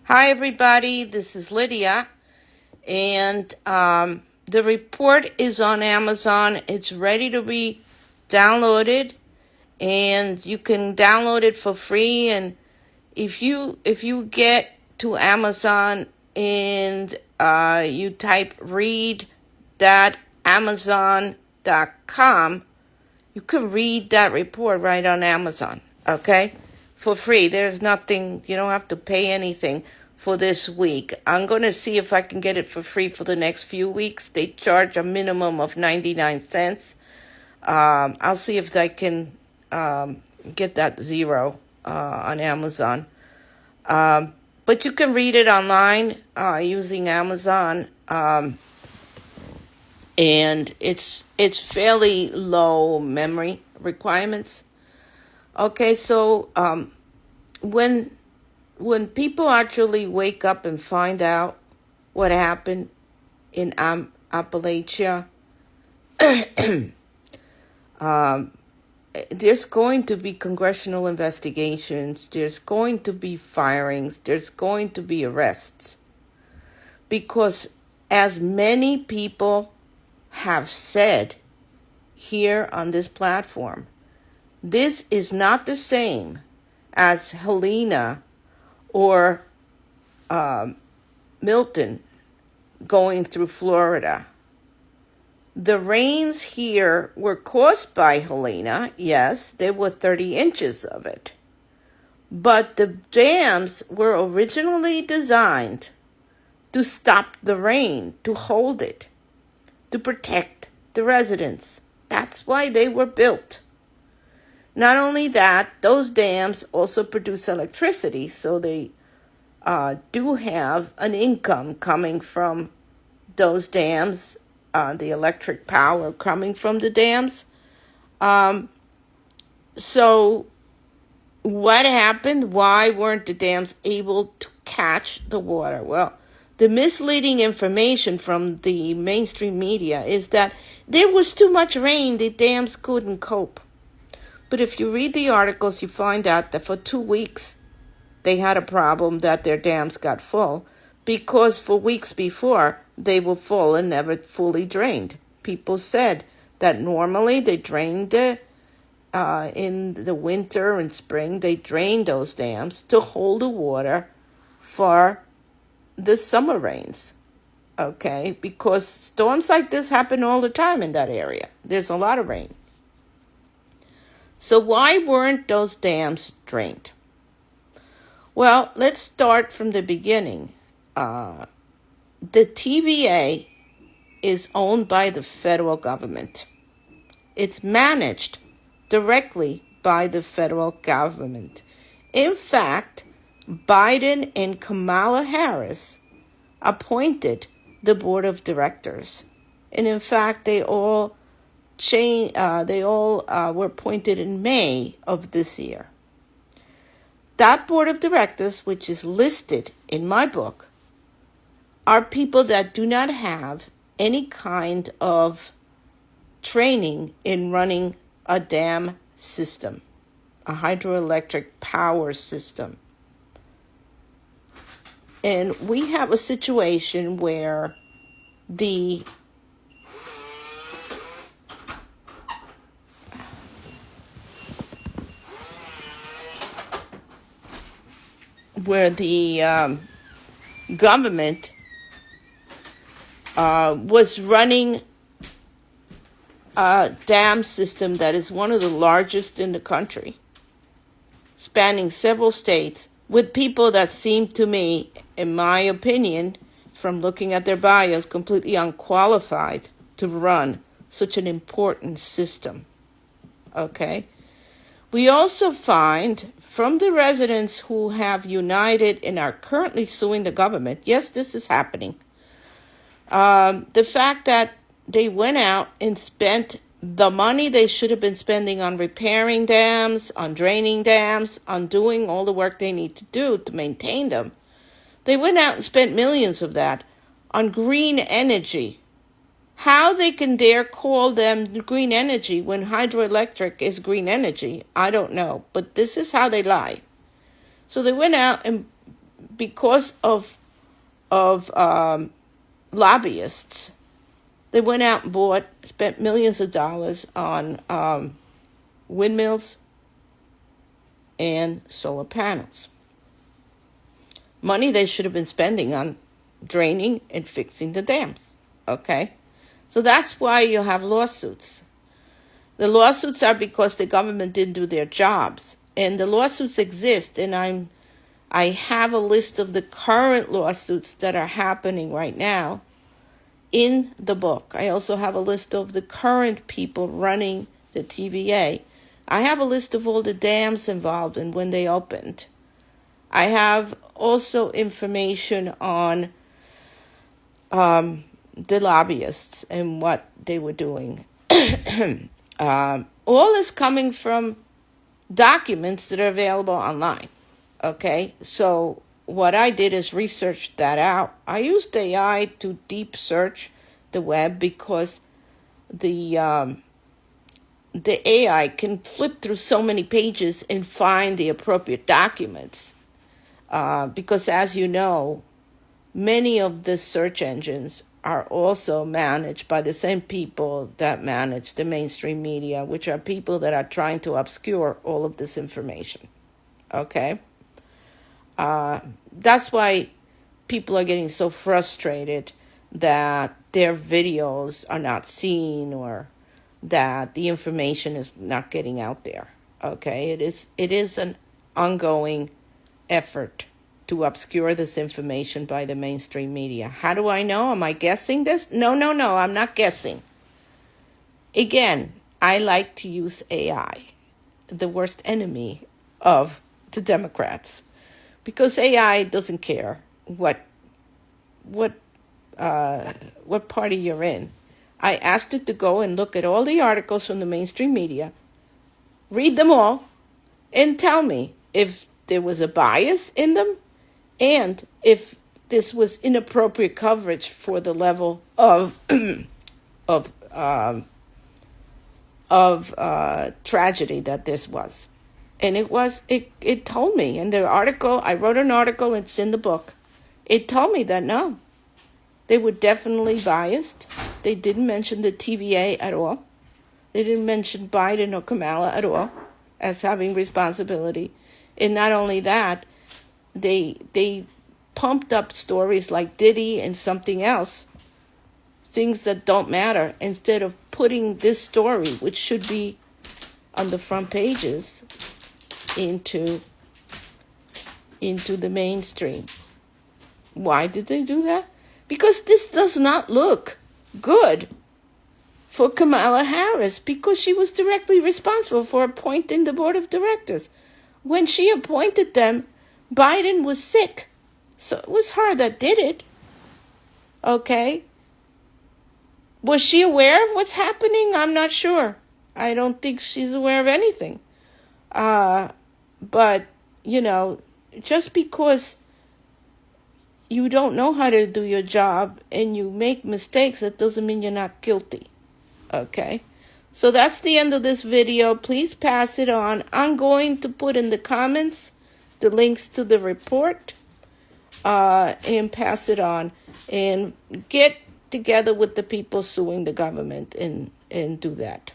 Hi, everybody. This is Lydia, and the report is on Amazon. It's ready to be downloaded, and you can download it for free. And if you get to Amazon and you type read.amazon.com, you can read that report right on Amazon, okay? For free. There's nothing, you don't have to pay anything for this week. I'm going to see if I can get it for free for the next few weeks. They charge a minimum of 99 cents. I'll see if I can get that zero on Amazon. But you can read it online using Amazon. And it's fairly low memory requirements. Okay, so when people actually wake up and find out what happened in Appalachia, there's going to be congressional investigations. There's going to be firings. There's going to be arrests, because as many people have said here on this platform, this is not the same as Helena or Milton going through Florida. The rains here were caused by Helena. Yes, there were 30 inches of it. But the dams were originally designed to stop the rain, to hold it, to protect the residents. That's why they were built. Not only that, those dams also produce electricity, so they do have an income coming from those dams, the electric power coming from the dams. So what happened? Why weren't the dams able to catch the water? Well, the misleading information from the mainstream media is that there was too much rain, the dams couldn't cope. But if you read the articles, you find out that for 2 weeks, they had a problem that their dams got full, because for weeks before, they were full and never fully drained. People said that normally they drained in the winter and spring, they drained those dams to hold the water for the summer rains, okay? Because storms like this happen all the time in that area. There's a lot of rain. So why weren't those dams drained? Well, let's start from the beginning. The TVA is owned by the federal government. It's managed directly by the federal government. In fact, Biden and Kamala Harris appointed the board of directors. And in fact, they all were appointed in May of this year. That board of directors, which is listed in my book, are people that do not have any kind of training in running a dam system, a hydroelectric power system. And we have a situation where the government was running a dam system that is one of the largest in the country, spanning several states, with people that seem to me, in my opinion, from looking at their bios, completely unqualified to run such an important system. Okay? We also find from the residents who have united and are currently suing the government, yes, this is happening, the fact that they went out and spent the money they should have been spending on repairing dams, on draining dams, on doing all the work they need to do to maintain them. They went out and spent millions of that on green energy. How they can dare call them green energy when hydroelectric is green energy, I don't know. But this is how they lie. So they went out and because of lobbyists, they went out and spent millions of dollars on windmills and solar panels. Money they should have been spending on draining and fixing the dams. Okay? So that's why you have lawsuits. The lawsuits are because the government didn't do their jobs. And the lawsuits exist, and I have a list of the current lawsuits that are happening right now in the book. I also have a list of the current people running the TVA. I have a list of all the dams involved and when they opened. I have also information on the lobbyists and what they were doing. All is coming from documents that are available online. Okay, so what I did is research that out. I used AI to deep search the web because the AI can flip through so many pages and find the appropriate documents. Because as you know, many of the search engines are also managed by the same people that manage the mainstream media, which are people that are trying to obscure all of this information. Okay? That's why people are getting so frustrated that their videos are not seen or that the information is not getting out there. Okay? It is an ongoing effort to obscure this information by the mainstream media. How do I know? Am I guessing this? No, I'm not guessing. Again, I like to use AI, the worst enemy of the Democrats, because AI doesn't care what party you're in. I asked it to go and look at all the articles from the mainstream media, read them all, and tell me if there was a bias in them and if this was inappropriate coverage for the level of tragedy that this was. And it told me in the article, I wrote an article, it's in the book. It told me that no, they were definitely biased. They didn't mention the TVA at all. They didn't mention Biden or Kamala at all as having responsibility. And not only that, they pumped up stories like Diddy and something else, things that don't matter, instead of putting this story, which should be on the front pages, into the mainstream. Why did they do that? Because this does not look good for Kamala Harris, because she was directly responsible for appointing the board of directors. When she appointed them, Biden was sick. So it was her that did it. Okay? Was she aware of what's happening? I'm not sure. I don't think she's aware of anything. But, just because you don't know how to do your job and you make mistakes, that doesn't mean you're not guilty. Okay? So that's the end of this video. Please pass it on. I'm going to put in the comments the links to the report and pass it on. And get together with the people suing the government and do that.